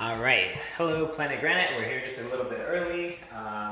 All right, hello Planet Granite. We're here just a little bit early,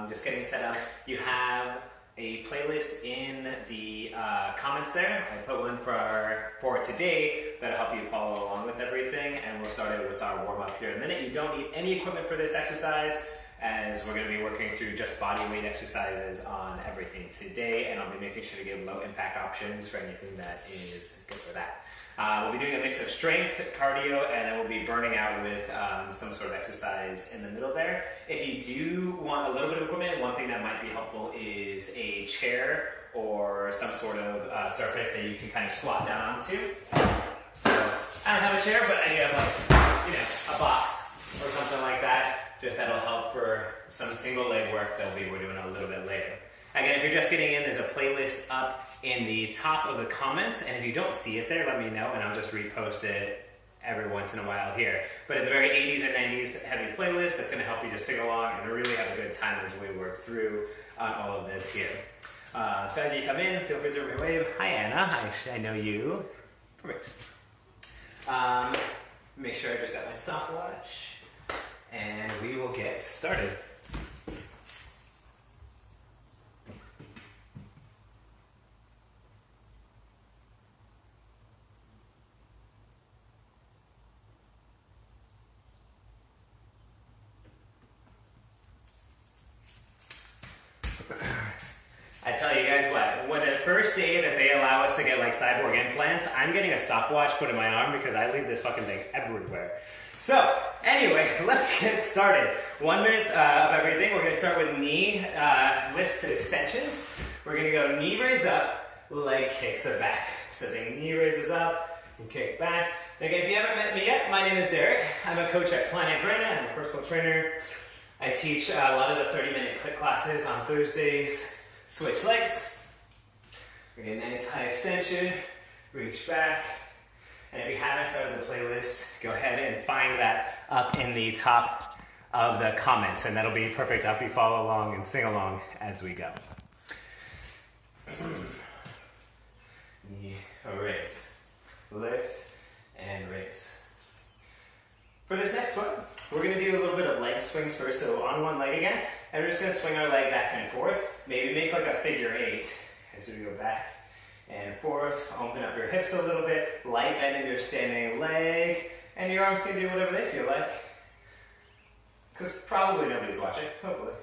just getting set up. You have a playlist in the comments there. I put one for today that'll help you follow along with everything, and we'll start it with our warm-up here in a minute. You don't need any equipment for this exercise, as we're going to be working through just body weight exercises on everything today, and I'll be making sure to give low impact options for anything that is good for that. We'll be doing a mix of strength, cardio, and then we'll be burning out with some sort of exercise in the middle there. If you do want a little bit of equipment, one thing that might be helpful is a chair or some sort of surface that you can kind of squat down onto. So I don't have a chair, but I do have a box or something like that. Just that'll help for some single leg work that we're doing a little bit later. Again, if you're just getting in, there's a playlist up in the top of the comments, and if you don't see it there, let me know and I'll just repost it every once in a while here. But it's a very 80s and 90s heavy playlist that's going to help you just sing along and really have a good time as we work through all of this here. So as you come in, feel free to throw me a wave. Hi Anna, I know you. Perfect. Make sure I just got my stopwatch and we will get started. I tell you guys what, when the first day that they allow us to get like cyborg implants, I'm getting a stopwatch put in my arm because I leave this fucking thing everywhere. So, anyway, let's get started. 1 minute of everything. We're going to start with knee lifts to extensions. We're going to go knee raise up, leg kicks it back. So the knee raises up and kick back. Again, if you haven't met me yet, my name is Derek. I'm a coach at Planet Granite. I'm a personal trainer. I teach a lot of the 30-minute click classes on Thursdays. Switch legs. We're getting a nice high extension. Reach back. And if you haven't started the playlist, go ahead and find that up in the top of the comments, and that'll be perfect to help you follow along and sing along as we go. Knee raise. Lift and raise. For this next one, we're going to do a little bit of leg swings first. So on one leg again, and we're just going to swing our leg back and forth. Maybe make like a figure 8 as we go back and forth. Open up your hips a little bit. Light bend in your standing leg. And your arms can do whatever they feel like. Because probably nobody's watching, hopefully.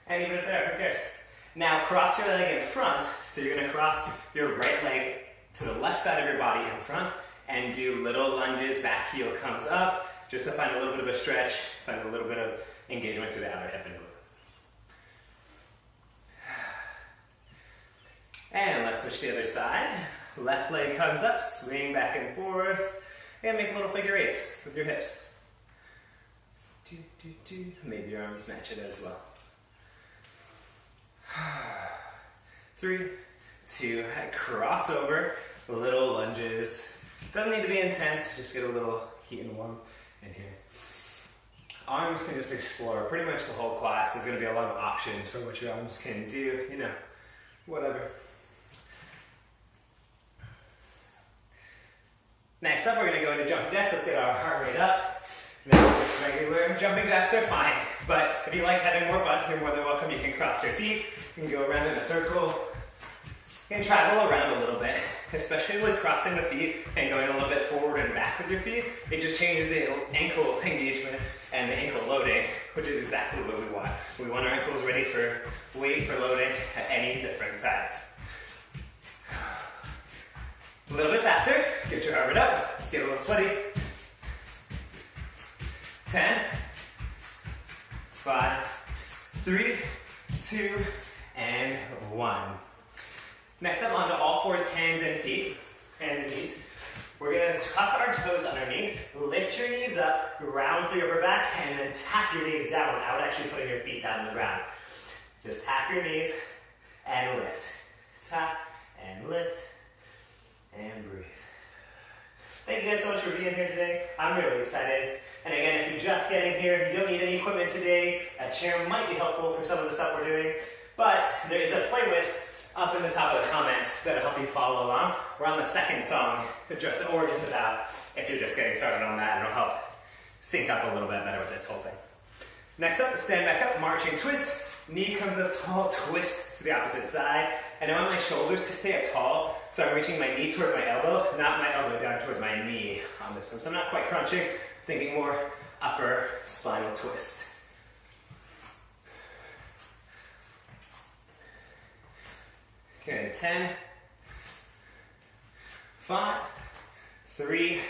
And even if they are, who cares? Now cross your leg in front. So you're going to cross your right leg to the left side of your body in front. And do little lunges. Back heel comes up. Just to find a little bit of a stretch. Find a little bit of engagement through the outer hip and glute. And let's switch to the other side. Left leg comes up, swing back and forth. And make little figure 8s with your hips. Maybe your arms match it as well. 3, 2, crossover, little lunges. Doesn't need to be intense, just get a little heat and warm in here. Arms can just explore pretty much the whole class. There's going to be a lot of options for what your arms can do, whatever. Next up, we're going to go into jumping jacks. Let's get our heart rate up. Now, regular jumping jacks are fine, but if you like having more fun, you're more than welcome. You can cross your feet, you can go around in a circle, you can travel around a little bit, especially like crossing the feet and going a little bit forward and back with your feet. It just changes the ankle engagement and the ankle loading, which is exactly what we want. We want our ankles ready for weight for loading at any different time. A little bit faster. Get your heart rate up. Let's get a little sweaty. 10, 5, 3, 2, and 1. Next up, onto all fours, hands and feet, hands and knees. We're going to tuck our toes underneath, lift your knees up, round through your upper back, and then tap your knees down without actually putting your feet down on the ground. Just tap your knees and lift. Tap and lift. And breathe. Thank you guys so much for being here today. I'm really excited. And again, if you're just getting here, you don't need any equipment today. A chair might be helpful for some of the stuff we're doing. But there is a playlist up in the top of the comments that'll help you follow along. We're on the second song, or just about, if you're just getting started on that, it'll help sync up a little bit better with this whole thing. Next up, stand back up, marching twist. Knee comes up tall, twist to the opposite side. And I want my shoulders to stay up tall, so I'm reaching my knee towards my elbow, not my elbow down towards my knee on this one. So I'm not quite crunching, thinking more upper spinal twist. Okay, 10, 5, 3,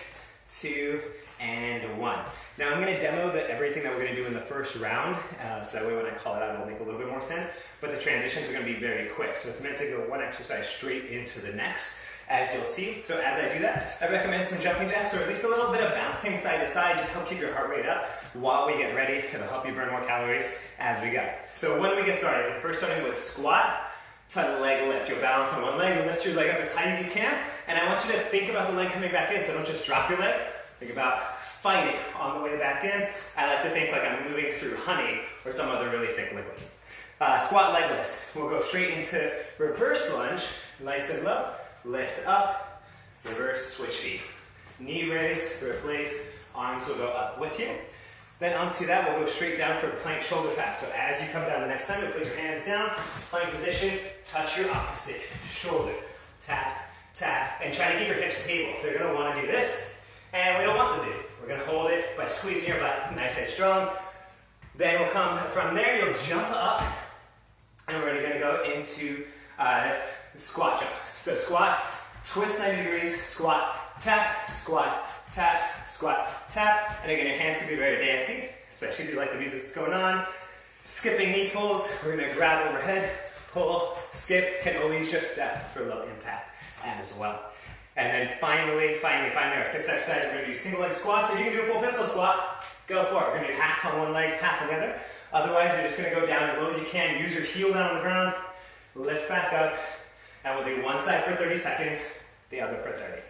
2, and 1. Now I'm going to demo everything that we're going to do in the first round, so that way when I call it out it'll make a little bit more sense, but the transitions are going to be very quick, so it's meant to go one exercise straight into the next, as you'll see. So as I do that, I recommend some jumping jacks, or at least a little bit of bouncing side to side, just to help keep your heart rate up while we get ready. It'll help you burn more calories as we go. So when we get started, we're first starting with squat to leg lift. You'll balance on one leg, lift your leg up as high as you can, and I want you to think about the leg coming back in, so don't just drop your leg. Think about fighting on the way back in. I like to think like I'm moving through honey or some other really thick liquid. Squat leg lifts. We'll go straight into reverse lunge, nice and low, lift up, reverse, switch feet. Knee raise, replace, arms will go up with you. Then onto that, we'll go straight down for plank shoulder tap. So as you come down the next time, you'll put your hands down, plank position, touch your opposite shoulder, tap, tap, and try to keep your hips stable. They're gonna wanna do this, and we don't want them to. We're gonna hold it by squeezing your butt nice and strong. Then we'll come from there, you'll jump up, and we're gonna go into squat jumps. So squat, twist 90 degrees, squat, tap, squat, tap. And again, your hands can be very dancey, especially if you like the music that's going on. Skipping knee pulls, we're gonna grab overhead, pull, skip, can always just step for low impact as well. And then finally, our sixth exercise, we're gonna do single leg squats. If you can do a full pistol squat, go for it. We're gonna do half on one leg, half on the other. Otherwise, you're just gonna go down as low as you can. Use your heel down on the ground, lift back up, and we'll do one side for 30 seconds, the other for 30.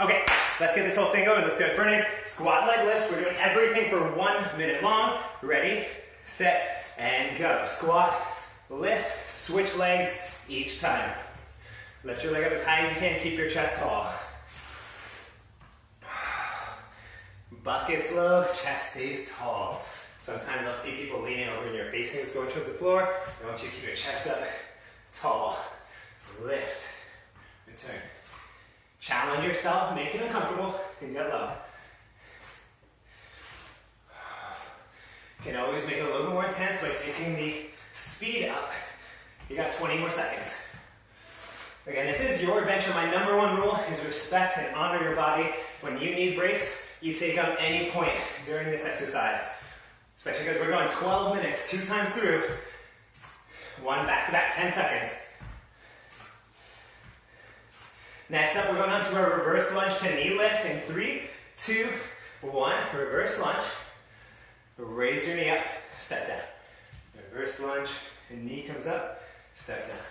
Okay, let's get this whole thing going. Let's get burning. Squat leg lifts. We're doing everything for 1 minute long. Ready, set, and go. Squat, lift, switch legs each time. Lift your leg up as high as you can, keep your chest tall. Butt gets low, chest stays tall. Sometimes I'll see people leaning over and your facing is going towards the floor. I want you to keep your chest up, tall. Lift, return. Challenge yourself, make it uncomfortable, and get low. You can always make it a little bit more intense by taking the speed up. You got 20 more seconds. Again, this is your adventure. My number one rule is respect and honor your body. When you need breaks, you take up any point during this exercise. Especially because we're going 12 minutes, 2 times through. One back-to-back, 10 seconds. Next up, we're going on to our reverse lunge to knee lift in 3, 2, 1. Reverse lunge. Raise your knee up, step down. Reverse lunge, and knee comes up, step down.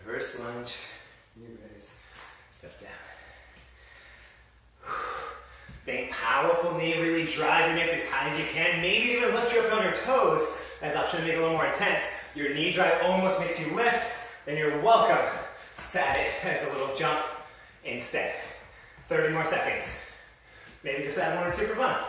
Reverse lunge, knee raise, step down. Think powerful knee, really drive your knee up as high as you can. Maybe even lift you up on your toes as option to make it a little more intense. Your knee drive almost makes you lift, then you're welcome to add it as a little jump instead. 30 more seconds. Maybe just add 1 or 2 for fun.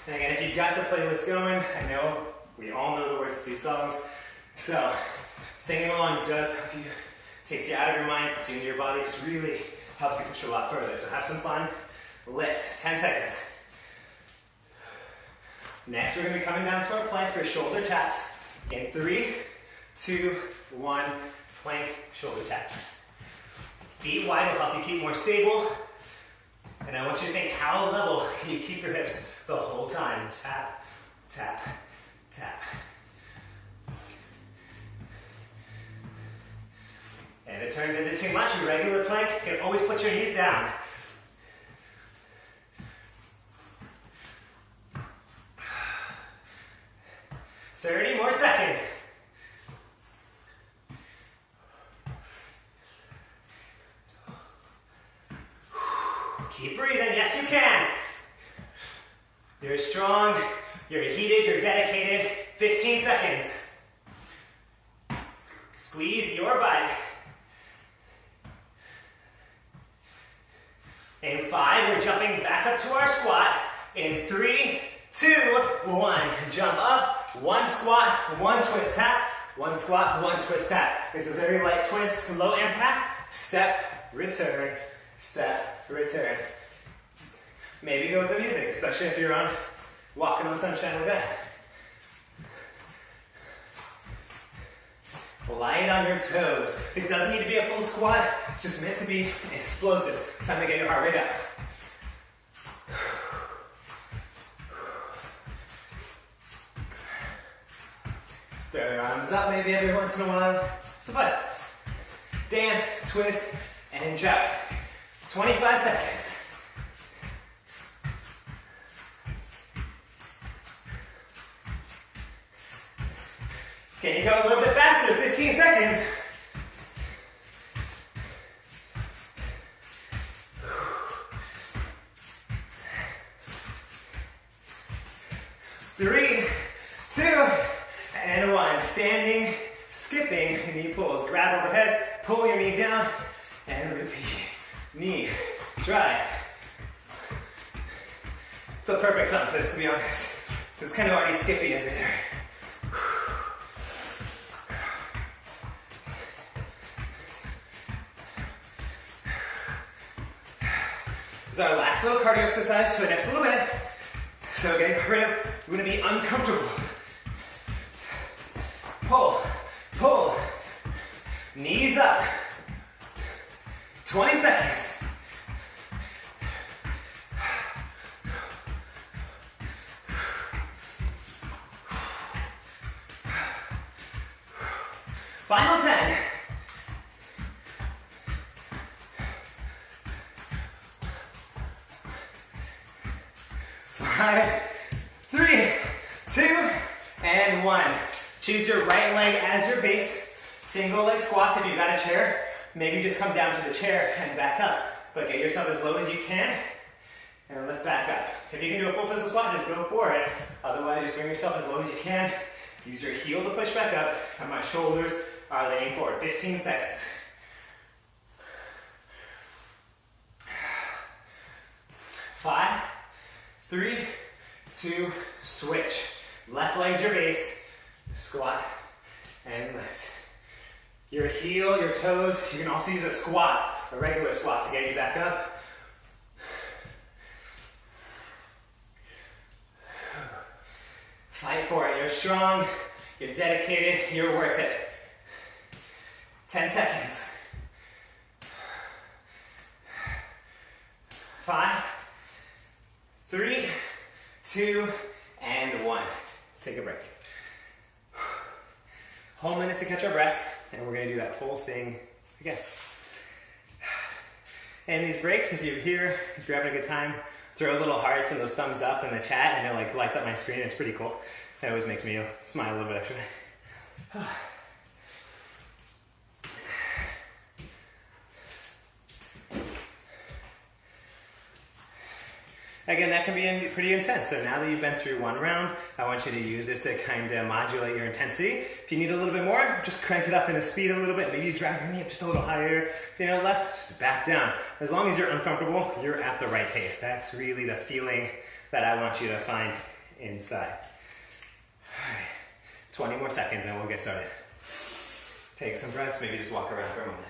And again, if you've got the playlist going, I know we all know the words to these songs, so singing along does help you, takes you out of your mind, puts you into your body, just really helps you push a lot further. So have some fun, lift, 10 seconds. Next, we're going to be coming down to our plank for shoulder taps. In 3, 2, 1, plank, shoulder taps. Feet wide will help you keep more stable. And I want you to think, how level can you keep your hips the whole time? Tap, tap, tap. And if it turns into too much, your regular plank, you can always put your knees down. Thirty more seconds. Keep breathing, yes you can. You're strong, you're heated, you're dedicated. 15 seconds. Squeeze your butt. In 5, we're jumping back up to our squat. In 3, 2, 1. Jump up, 1 squat, 1 twist tap, 1 squat, 1 twist tap. It's a very light twist, low impact. Step, return, step, return. Maybe go with the music, especially if you're walking on sunshine like that. Light on your toes. It doesn't need to be a full squat. It's just meant to be explosive. It's time to get your heart rate up. Throw your arms up maybe every once in a while. So fun. Dance, twist, and jump. 25 seconds. Can you go a little bit faster? 15 seconds. Three, 2, and 1. Standing, skipping, knee pulls. Grab overhead, pull your knee down, and repeat. Knee, drive. It's a perfect song for this, to be honest. It's kind of already skippy, isn't it? This is our last little cardio exercise for the next little bit. So getting rid of, we're going to be uncomfortable. Pull, pull, knees up. 20 seconds. Final 10. 5, 3, 2, and 1. Choose your right leg as your base. Single leg squats if you've got a chair. Maybe just come down to the chair and back up. But get yourself as low as you can and lift back up. If you can do a full pistol squat, just go for it. Otherwise, just bring yourself as low as you can. Use your heel to push back up, and my shoulders are leaning forward. 15 seconds. 5, 3, 2, switch. Left leg's your base. Squat and lift. Your heel, your toes, you can also use a squat, a regular squat to get you back up. Fight for it. You're strong, you're dedicated, you're worth it. 10 seconds. 5, 3, 2, and 1. Take a break. Whole minute to catch our breath, and we're going to do that whole thing again. And these breaks, if you're here, if you're having a good time, throw little hearts and those thumbs up in the chat, and it like lights up my screen. It's pretty cool. It always makes me smile a little bit extra. Again, that can be pretty intense. So now that you've been through one round, I want you to use this to kind of modulate your intensity. If you need a little bit more, just crank it up in the speed a little bit. Maybe you drive your knee up just a little higher. If you know less, just back down. As long as you're uncomfortable, you're at the right pace. That's really the feeling that I want you to find inside. All right. 20 more seconds and we'll get started. Take some breaths, maybe just walk around for a moment.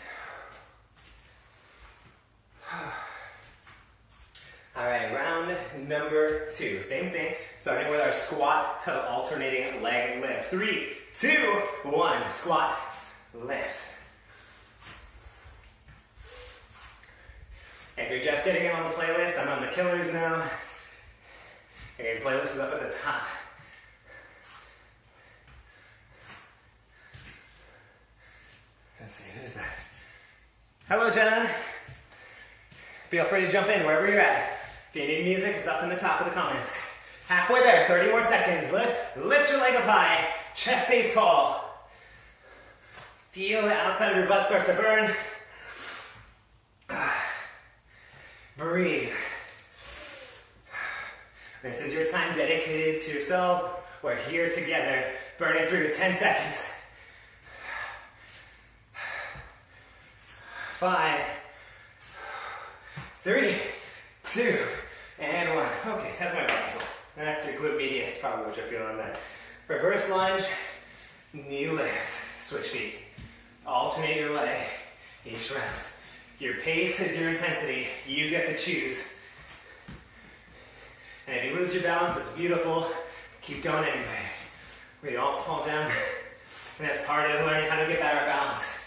All right, round number 2. Same thing, starting with our squat to alternating leg and lift. 3, 2, 1. Squat, lift. If you're just getting in on the playlist, I'm on the killers now. Okay, playlist is up at the top. Let's see, who's that? Hello, Jenna. Feel free to jump in wherever you're at. If you need music, it's up in the top of the comments. Halfway there, 30 more seconds. Lift your leg up high. Chest stays tall. Feel the outside of your butt start to burn. Breathe. This is your time dedicated to yourself. We're here together. Burning through 10 seconds. 5, 3, 2, and 1. Okay, that's my bicycle. That's your glute medius, probably what you're feeling there. Reverse lunge, knee lift, switch feet. Alternate your leg each round. Your pace is your intensity. You get to choose. And if you lose your balance, that's beautiful. Keep going anyway. We don't fall down. And that's part of learning how to get better at balance.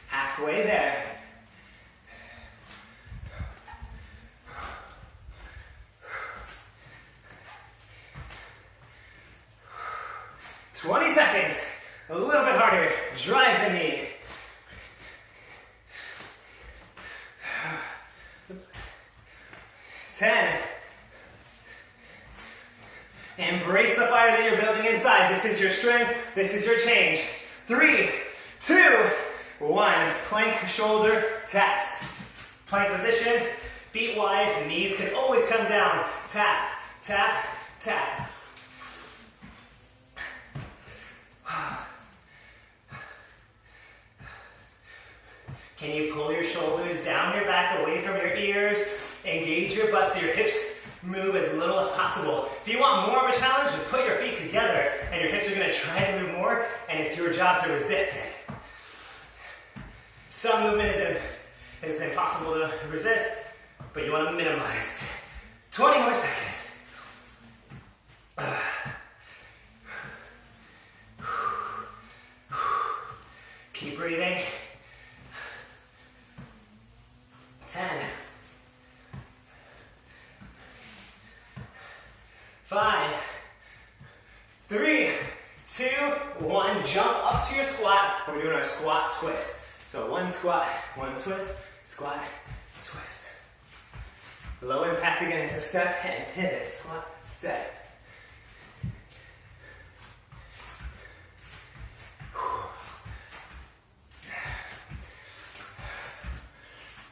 Halfway there. Seconds, a little bit harder, drive the knee. 10. Embrace the fire that you're building inside. This is your strength, this is your change. 3, 2, 1. Plank shoulder taps. Plank position, feet wide, the knees can always come down. Tap, tap, tap. Can you pull your shoulders down your back, away from your ears? Engage your butt so your hips move as little as possible. If you want more of a challenge, just put your feet together and your hips are going to try to move more, and it's your job to resist it. Some movement is impossible to resist, but you want to minimize. 20 more seconds. Keep breathing. 10, 5, 3, 2, 1. Jump up to your squat. We're doing our squat twist. So one squat, one twist, squat, twist. Low impact again is a step and pivot. Squat, step.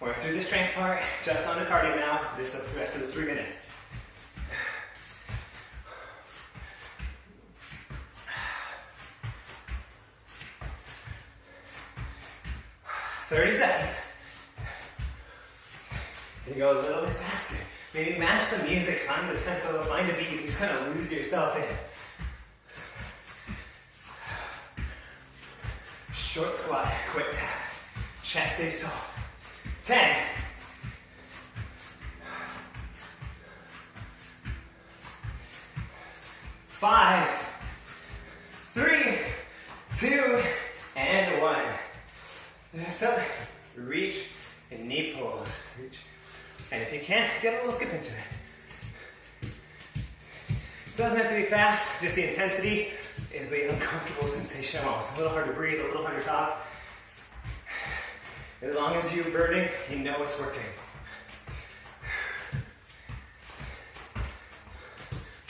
We're through the strength part, just on the cardio now. The rest of this 3 minutes. Seconds. You go a little bit faster. Maybe match the music, find the tempo, find a beat. You just kind of lose yourself in. Short squat, quick tap. Chest stays tall. 10. 5, 3, 2, and 1. Next up, reach and knee pulls. Reach. And if you can't, get a little skip into it. It doesn't have to be fast, just the intensity is the uncomfortable sensation. Oh, it's a little hard to breathe, a little hard to talk. As long as you're burning, you know it's working.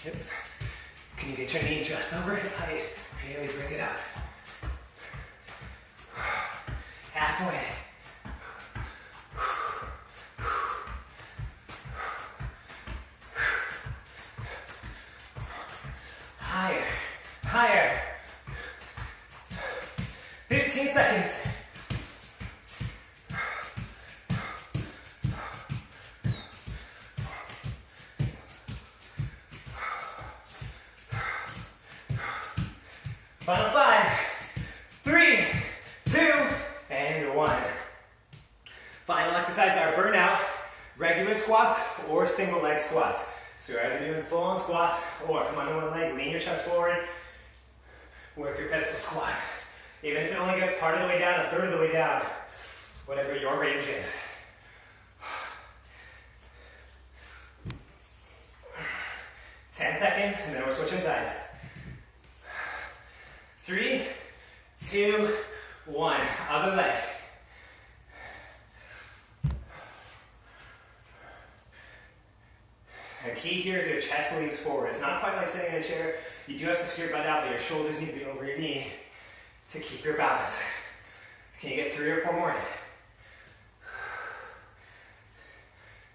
Hips. Can you get your knee just over hip height? Really bring it up. Halfway. Higher, higher. 15 seconds. Final 5, 3, 2, and 1. Final exercise, our burnout, regular squats or single leg squats. So you're either doing full on squats or come on one leg, lean your chest forward, work your pistol squat. Even if it only gets part of the way down, a third of the way down, whatever your range is. Ten seconds, and then we're switching sides. 3, 2, 1. Other leg. The key here is your chest leans forward. It's not quite like sitting in a chair. You do have to scoot your butt out, but your shoulders need to be over your knee to keep your balance. Can you get 3 or 4 more in?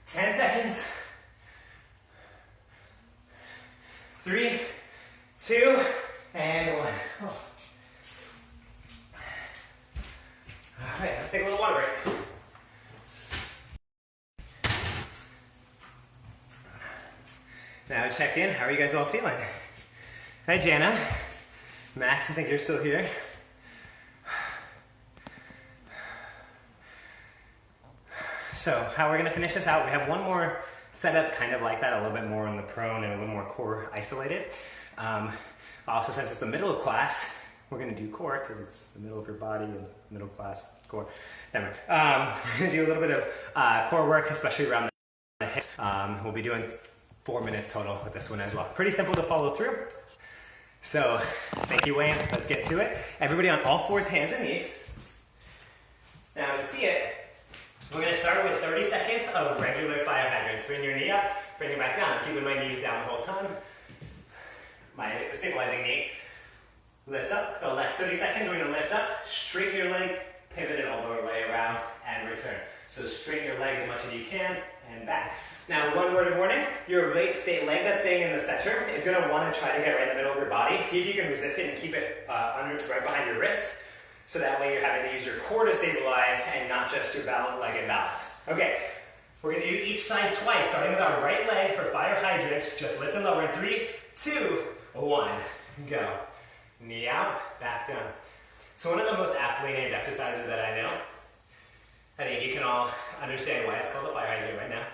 10 seconds. 3, 2, Now check in. How are you guys all feeling? Hi, Jana. Max, I think you're still here. So how we're gonna finish this out, we have one more setup kind of like that, a little bit more on the prone and a little more core isolated. Also, since it's the middle of class, we're gonna do core because it's the middle of your body and middle class core. Never mind. We're gonna do a little bit of core work, especially around the hips. We'll be doing 4 minutes total with this one as well. Pretty simple to follow through. So, thank you, Wayne. Let's get to it. Everybody on all fours, hands and knees. Now to see it, we're going to start with 30 seconds of regular fire hydrants. Bring your knee up, bring it back down. I'm keeping my knees down the whole time. My stabilizing knee. Lift up, go next 30 seconds. We're going to lift up, straighten your leg, pivot it all the way around, and return. So straighten your leg as much as you can, and back. Now, one word of warning, your leg that's staying in the center is going to want to try to get right in the middle of your body. See if you can resist it and keep it right behind your wrists. So that way you're having to use your core to stabilize and not just your leg and balance. Okay, we're going to do each side twice, starting with our right leg for fire hydrants. Just lift and lower in 3, 2, 1, go. Knee out, back down. So one of the most aptly named exercises that I know, I think you can all understand why it's called a fire hydrant right now.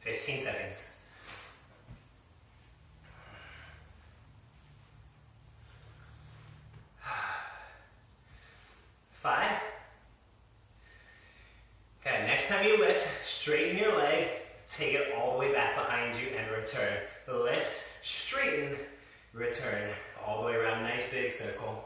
15 seconds. 5. Okay, next time you lift, straighten your leg, take it all the way back behind you and return. Lift, straighten, return. All the way around, nice big circle.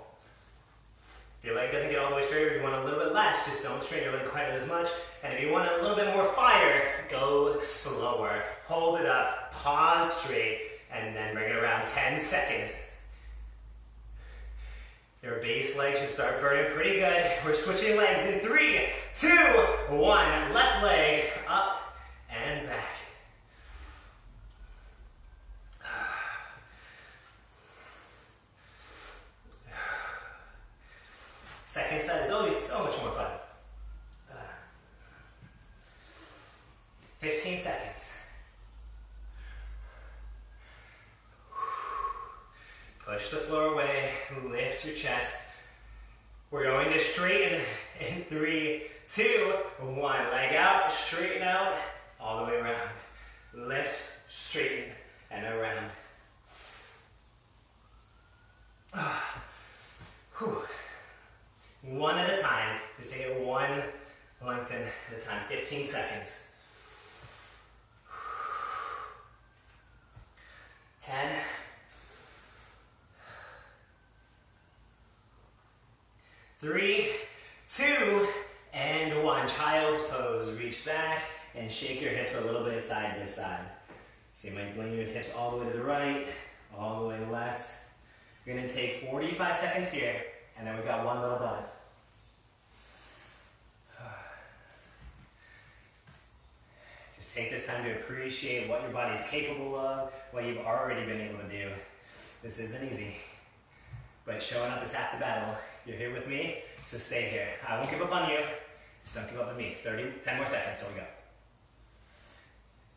If your leg doesn't get all the way straight, or if you want a little bit less, just don't straighten your leg quite as much. And if you want a little bit more fire, go slower. Hold it up, pause straight, and then bring it around 10 seconds. Your base leg should start burning pretty good. We're switching legs in 3, 2, 1. Left leg up and back. Second set is always so much more fun. 15 seconds. Push the floor away, lift your chest. We're going to straighten in 3, 2, 1. Leg out, straighten out, all the way around. Lift, straighten, and around. One at a time. Just take it one lengthen at a time. 15 seconds. 10. 3, 2, and 1. Child's pose. Reach back and shake your hips a little bit side to side. So you might bring your hips all the way to the right, all the way to the left. You're going to take 45 seconds here, and then we've got one little bonus. Just take this time to appreciate what your body's capable of, what you've already been able to do. This isn't easy, but showing up is half the battle. You're here with me, so stay here. I won't give up on you, just don't give up on me. 10 more seconds till we go.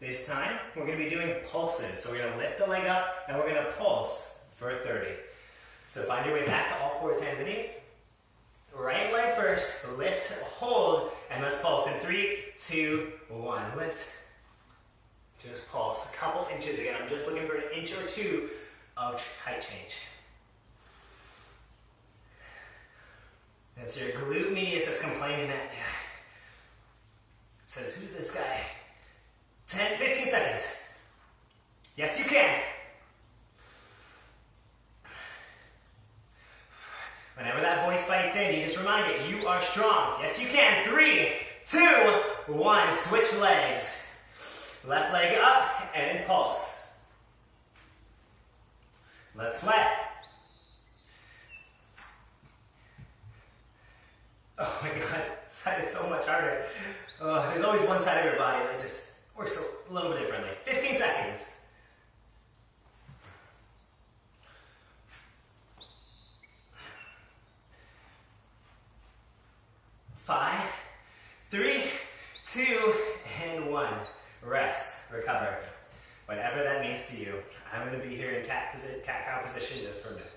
This time, we're going to be doing pulses. So we're going to lift the leg up, and we're going to pulse for 30. So find your way back to all fours, hands and knees. Right leg first, lift, hold, and let's pulse in 3, 2, 1. Lift, just pulse. A couple inches again. I'm just looking for an inch or two of height change. That's your glute medius that's complaining that, says, who's this guy? 10, 15 seconds. Yes, you can. Whenever that voice bites in, you just remind it, you are strong. Yes, you can. 3, 2, 1. Switch legs. Left leg up and pulse. Let's sweat. Oh my God, this side is so much harder. There's always one side of your body that just works a little bit differently. 15 seconds. 5, 3, 2, and 1. Rest, recover. Whatever that means to you. I'm going to be here in cat-cow position just for a minute.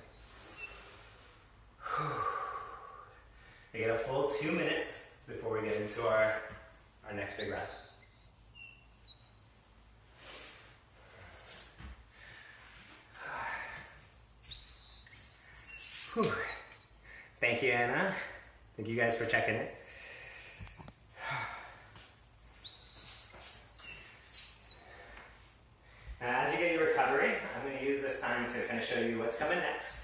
We get a full 2 minutes before we get into our next big round. Whew. Thank you, Anna. Thank you guys for checking it. As you get your recovery, I'm going to use this time to kind of show you what's coming next.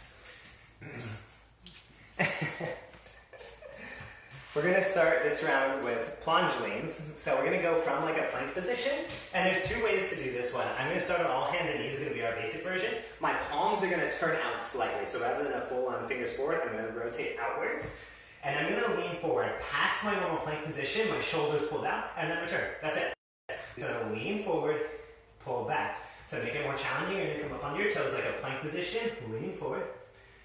We're going to start this round with plunge leans. So we're going to go from like a plank position, and there's 2 ways to do this one. I'm going to start on all hands and knees. It's going to be our basic version. My palms are going to turn out slightly. So rather than a full-on fingers forward, I'm going to rotate outwards. And I'm going to lean forward past my normal plank position, my shoulders pulled out, and then return. That's it. So I'm going to lean forward, pull back. So to make it more challenging, you're going to come up on your toes like a plank position, leaning forward,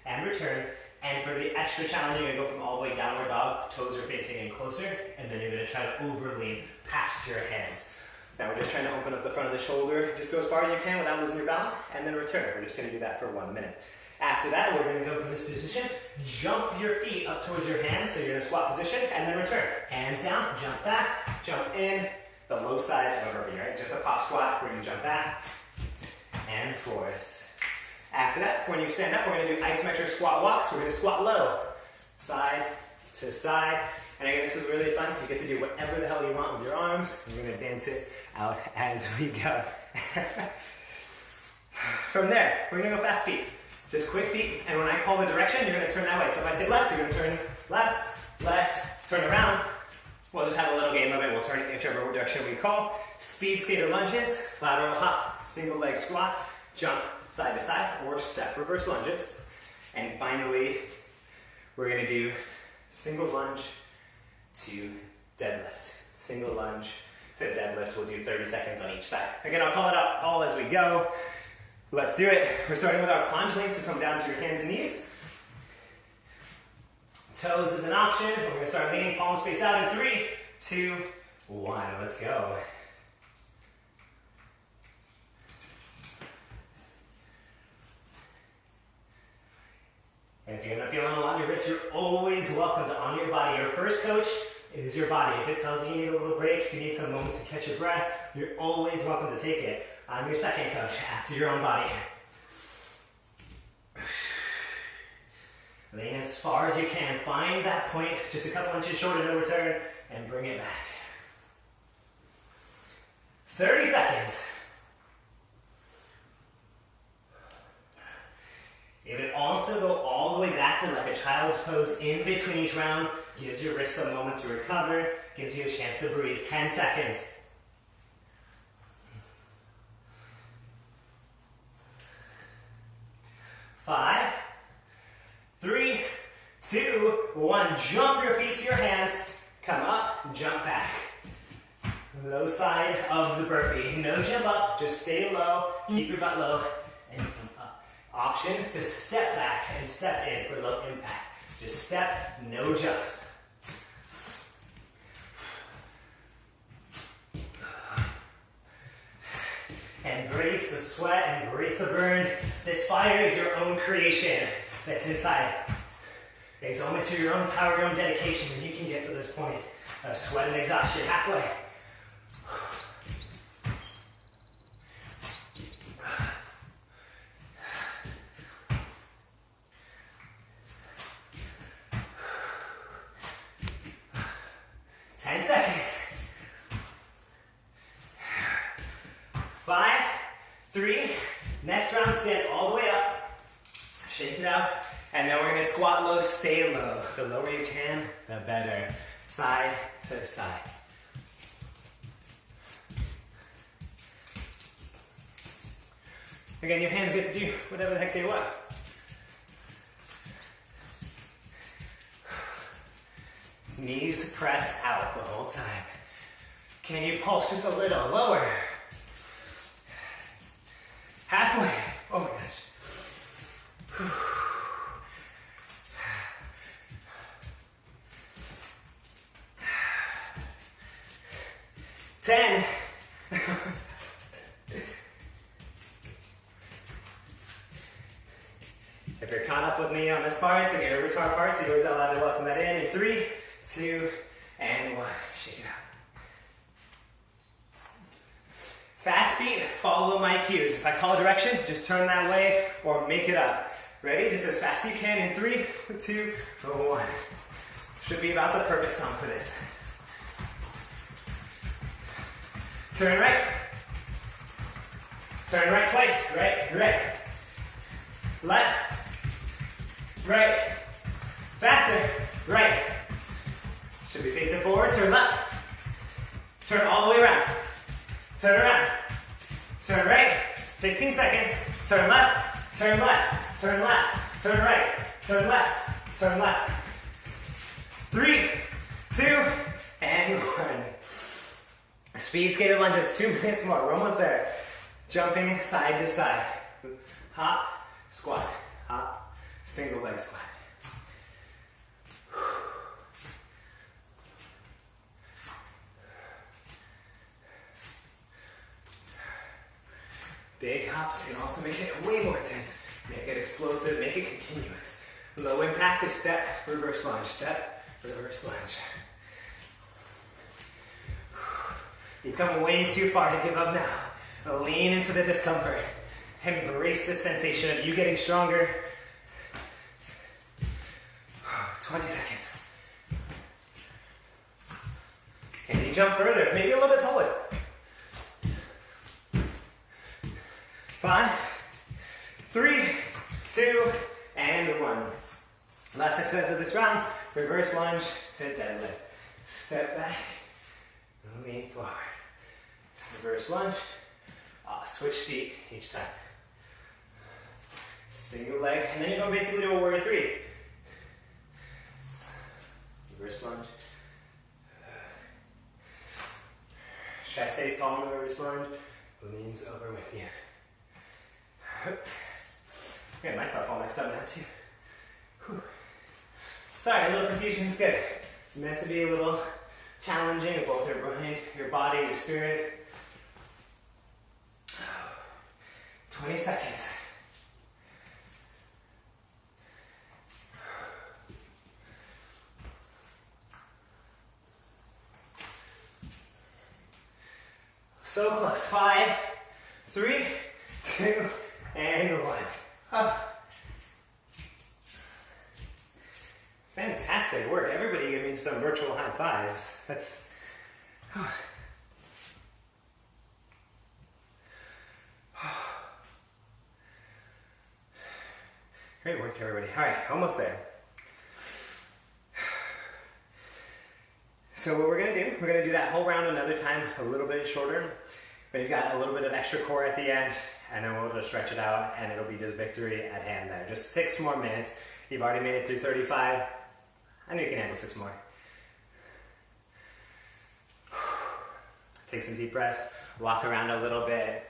and return. And for the extra challenging, you're going to go from all the way downward dog, toes are facing in closer, and then you're going to try to over-lean past your hands. Now we're just trying to open up the front of the shoulder, just go as far as you can without losing your balance, and then return. We're just going to do that for 1 minute. After that, we're going to go from this position, jump your feet up towards your hands, so you're in a squat position, and then return. Hands down, jump back, jump in, the low side of a burpee, right? Just a pop squat, we're going to jump back, and forth. After that, when you stand up, we're going to do isometric squat walks. We're going to squat low, side to side. And again, this is really fun. You get to do whatever the hell you want with your arms. We're going to dance it out as we go. From there, we're going to go fast feet. Just quick feet. And when I call the direction, you're going to turn that way. So if I say left, you're going to turn left, turn around. We'll just have a little game of it. We'll turn it whichever direction we call. Speed skater lunges, lateral hop, single leg squat, jump side to side, or step reverse lunges. And finally, we're going to do single lunge to deadlift. Single lunge to deadlift. We'll do 30 seconds on each side. Again, I'll call it out all as we go. Let's do it. We're starting with our plunge leans to come down to your hands and knees. Toes is an option. We're going to start leaning, palms face out in 3, 2, 1. Let's go. And if you're not feeling a lot in your wrists, you're always welcome to honor your body. Your first coach is your body. If it tells you you need a little break, if you need some moments to catch your breath, you're always welcome to take it. I'm your second coach after your own body. Lean as far as you can. Find that point, just a couple inches shorter, no return, and bring it back. 30 seconds. It would also go all the way back to like a child's pose in between each round. Gives your wrists a moment to recover. Gives you a chance to breathe. 10 seconds. 5, 3, 2, 1. Jump your feet to your hands. Come up, jump back. Low side of the burpee. No jump up, just stay low. Keep your butt low and come up. Option to step back and step in for low impact. Just step, no jumps. Embrace the sweat, embrace the burn. This fire is your own creation that's inside. It's only through your own power, your own dedication that you can get to this point of sweat and exhaustion. Halfway. Stand all the way up, shake it out, and then we're going to squat low, stay low. The lower you can, the better. Side to side. Again, your hands get to do whatever the heck they want. Knees pressed out the whole time. Can you pulse just a little lower? Halfway. Oh my gosh. 10. If you're caught up with me on this part, it's the get over tar part, so you're always allowed to welcome that in. 3, 2, and 1. Shake it out. Fast feet, follow my cues. If I call a direction, just turn that way or make it up. Ready? Just as fast as you can in 3, 2, 1. Should be about the perfect song for this. Turn right. Turn right twice. Right, right. Left. Right. Faster. Right. Should be facing forward. Turn left. Turn all the way around. Turn around. Turn right. 15 seconds. Turn left. Turn left. Turn left. Turn right. Turn left. Turn left. 3, 2, and 1. Speed skater lunges, 2 minutes more. We're almost there. Jumping side to side. Hop, squat. Hop, single leg squat. Big hops can also make it way more intense. Make it explosive, make it continuous. Low impact is step, reverse lunge. Step, reverse lunge. You've come way too far to give up now. Lean into the discomfort. Embrace the sensation of you getting stronger. 20 seconds. Can you jump further? Maybe a little bit taller. 5, 3, 2, and 1. Last exercise of this round, reverse lunge to deadlift. Step back, lean forward. Reverse lunge, switch feet each time. Single leg, and then you go basically to a warrior 3. Reverse lunge. Chest stays tall in the reverse lunge, leans over with you. Get myself all mixed up now too. Whew. Sorry, a little confusion is good. It's meant to be a little challenging of both your brain, your body, your spirit. 20 seconds. So close. 5, 3, 2, and 1. Fantastic work. Everybody give me some virtual high fives. That's... Great work, everybody. All right, almost there. So what we're going to do that whole round another time, a little bit shorter. We've got a little bit of extra core at the end, and then we'll just stretch it out, and it'll be just victory at hand there. Just 6 more minutes. You've already made it through 35. I know you can handle 6 more. Take some deep breaths, walk around a little bit.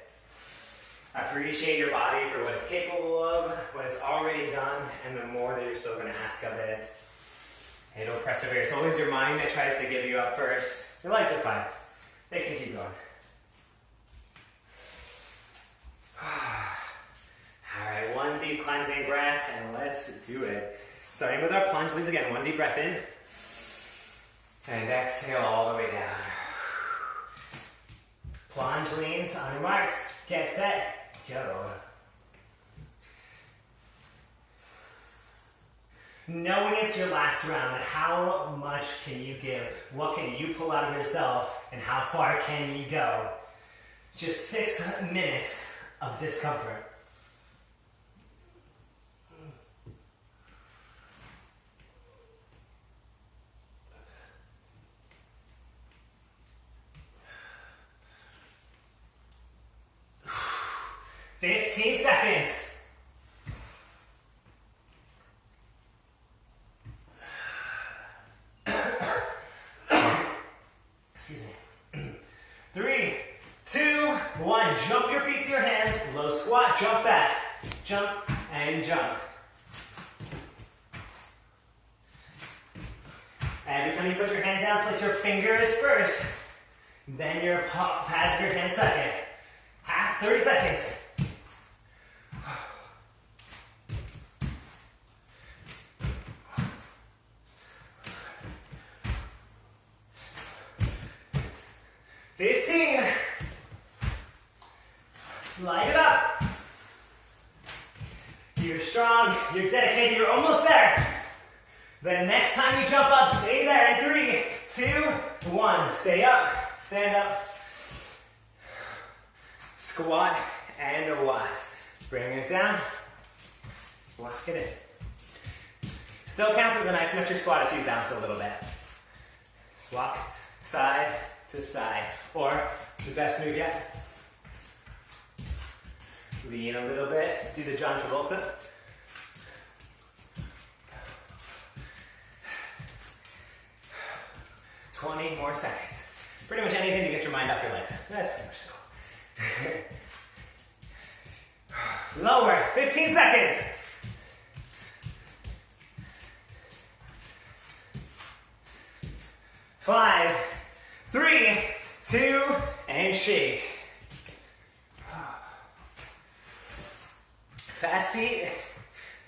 Appreciate your body for what it's capable of, what it's already done, and the more that you're still going to ask of it. It'll persevere. It's always your mind that tries to give you up first. Your legs are fine. They can keep going. Alright, 1 deep cleansing breath, and let's do it. Starting with our plunge leans again. 1 deep breath in. And exhale all the way down. Plunge leans on your marks. Get set. Go. Knowing it's your last round, how much can you give? What can you pull out of yourself? And how far can you go? Just 6 minutes of discomfort. $15 seconds. Excuse me. 3, 2, 1. Jump your feet to your hands. Low squat. Jump back. Jump and jump. Every time you put your hands down, place your fingers first. Then your pads for your hand second. 30 seconds. Light it up. You're strong, you're dedicated, you're almost there. The next time you jump up, stay there in 3, 2, 1. Stay up, stand up. Squat and rise. Bring it down. Lock it in. Still counts as an isometric squat if you bounce a little bit. Just walk side to side. Or the best move yet. Lean a little bit. Do the John Travolta. $20 more seconds. Pretty much anything to get your mind off your legs. That's pretty much cool. Lower. 15 seconds. 5, 3, 2, and shake. Fast feet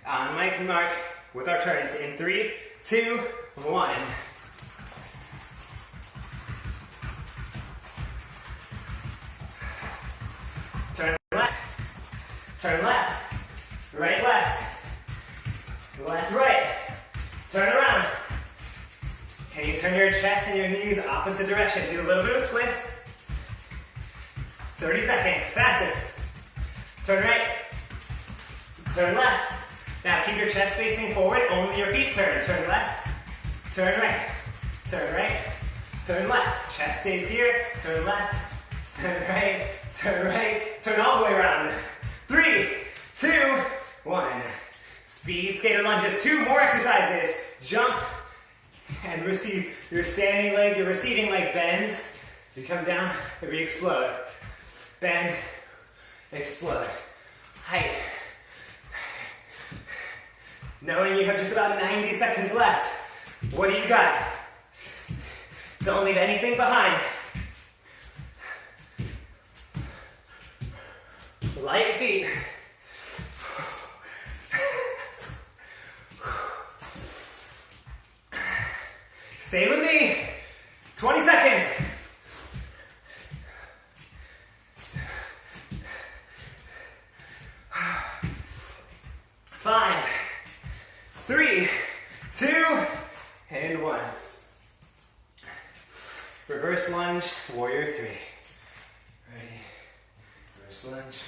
on my mark with our turns in 3, 2, 1. Turn left, turn left, right, left, left, right. Turn around. Can you turn your chest and your knees opposite directions? Do a little bit of a twist. 30 seconds, faster. Turn right. Turn left. Now keep your chest facing forward, only your feet turn. Turn left, turn right, turn right, turn left. Chest stays here, turn left, turn right, turn all the way around. 3, 2, 1. Speed skater lunges, 2 more exercises. Jump and receive. Your standing leg, your receiving leg bends. So you come down, re-explode. Bend, explode. Height. Knowing you have just about 90 seconds left, what do you got? Don't leave anything behind. Light feet. Stay with me. 20 seconds. 5, 3, 2, and 1. Reverse lunge, warrior 3. Ready? Reverse lunge.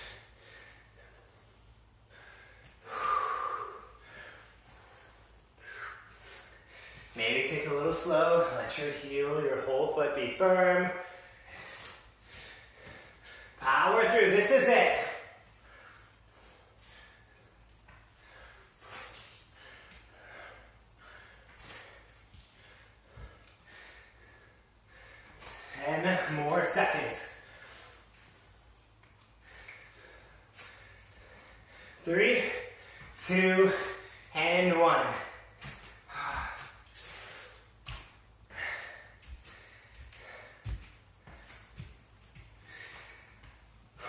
Maybe take a little slow. Let your heel, your whole foot be firm. Power through. This is it. More seconds. 3, 2, and 1.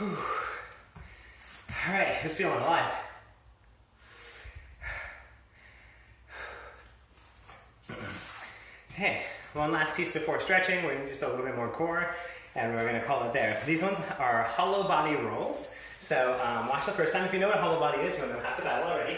All right, who's feeling alive? Okay, one last piece before stretching. We're going to do just a little bit more core, and we're going to call it there. These ones are hollow body rolls. So watch the first time. If you know what a hollow body is, you know half the battle already.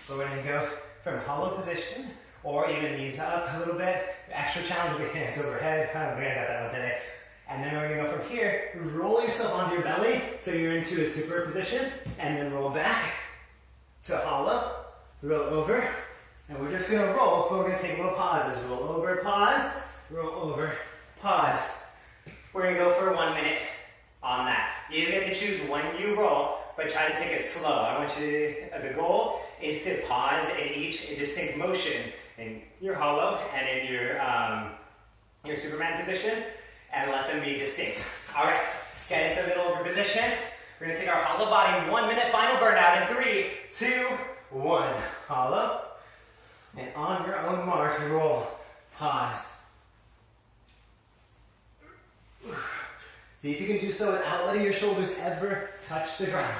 But we're going to go from hollow position, or even knees up a little bit. Extra challenge will be hands overhead. Oh, we got that one today. And then we're going to go from here, roll yourself onto your belly, so you're into a super position, and then roll back to hollow, roll over, and we're just going to roll, but we're going to take little pauses. Roll over, pause, roll over, pause. We're going to go for 1 minute on that. You get to choose when you roll, but try to take it slow. I want you to, the goal is to pause in each distinct motion in your hollow and in your Superman position, and let them be distinct. All right, get into the middle of your position. We're gonna take our hollow body, 1 minute final burnout in 3, 2, 1. Hollow, and on your own mark, roll, pause. See if you can do so without letting your shoulders ever touch the ground.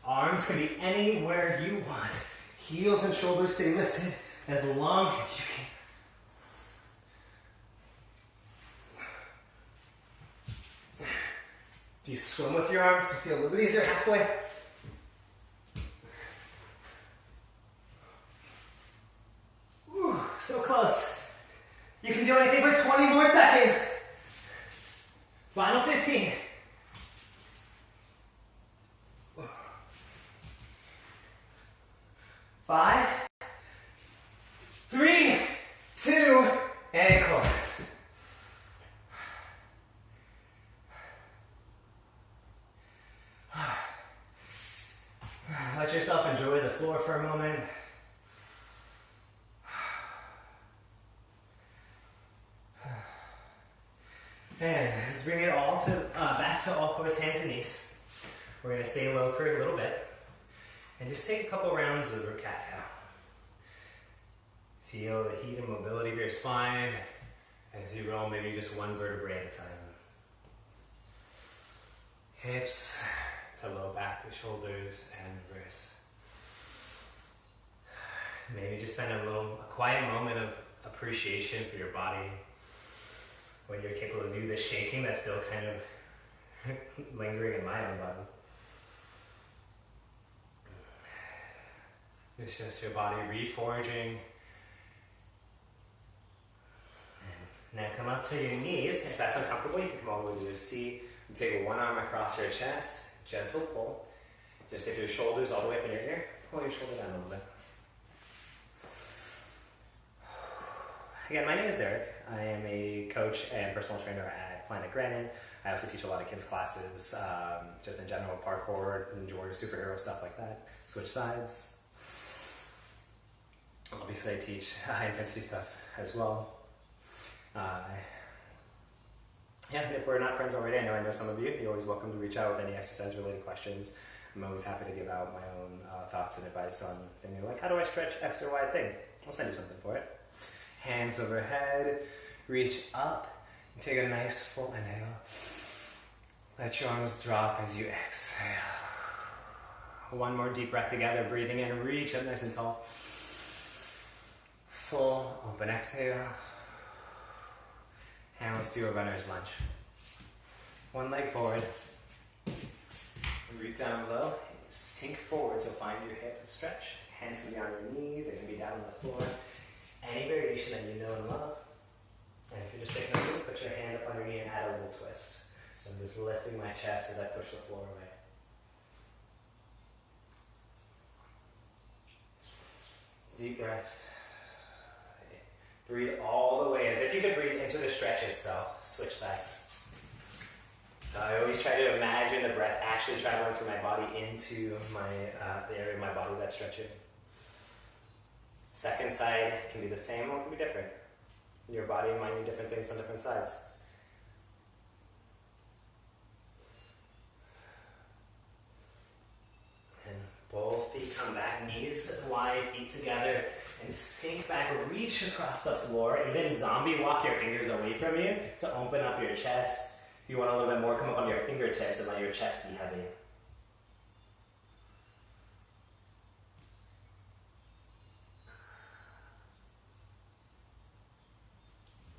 Arms can be anywhere you want. Heels and shoulders stay lifted as long as you can. If you swim with your arms, it'll feel a little bit easier halfway. Ooh, so close. You can do anything for 20 more seconds. Final 15. 5, 3, 2, and close. Let yourself enjoy the floor for a moment. And let's bring it all to back to all fours, hands and knees. We're going to stay low for a little bit. And just take a couple rounds of cat-cow. Feel the heat and mobility of your spine as you roll maybe just one vertebrae at a time. Hips to low back to shoulders and reverse. Maybe just spend a quiet moment of appreciation for your body. When you're capable of do this shaking that's still kind of lingering in my own body. It's just your body reforging. Now come up to your knees. If that's uncomfortable, you can come all the way to a seat. You take one arm across your chest, gentle pull. Just take your shoulders all the way up in your ear. Pull your shoulder down a little bit. Again, my name is Derek. I am a coach and personal trainer at Planet Granite. I also teach a lot of kids classes, just in general, parkour, enjoy superhero stuff like that. Switch sides. Obviously, I teach high intensity stuff as well. Yeah, if we're not friends already, I know some of you. You're always welcome to reach out with any exercise related questions. I'm always happy to give out my own thoughts and advice on things like, how do I stretch X or Y thing? I'll send you something for it. Hands overhead, reach up, take a nice full inhale. Let your arms drop as you exhale. One more deep breath together, breathing in, reach up nice and tall. Full open exhale. And let's do a runner's lunge. One leg forward. Root down low. Sink forward, so find your hip stretch. Hands can be on your knees, they can be down on the floor. Any variation that you know and love. And if you're just taking a move, put your hand up on your knee and add a little twist. So I'm just lifting my chest as I push the floor away. Deep breath. Breathe all the way, as if you could breathe into the stretch itself. Switch sides. So I always try to imagine the breath actually traveling through my body into the area of my body that's stretching. Second side can be the same or it can be different. Your body might need different things on different sides. And both feet come back, knees wide, feet together, and sink back, reach across the floor. Even zombie walk your fingers away from you to open up your chest. If you want a little bit more, come up on your fingertips and let your chest be heavy.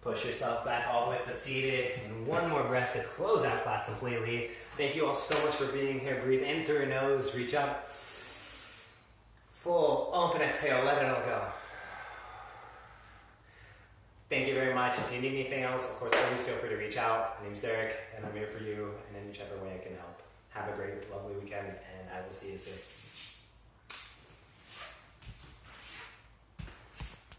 Push yourself back all the way to seated. And one more breath to close out class completely. Thank you all so much for being here. Breathe in through your nose, reach up. Full open exhale, let it all go. Thank you very much. If you need anything else, of course, always feel free to reach out. My name's Derek, and I'm here for you in whichever way I can help. Have a great, lovely weekend, and I will see you soon.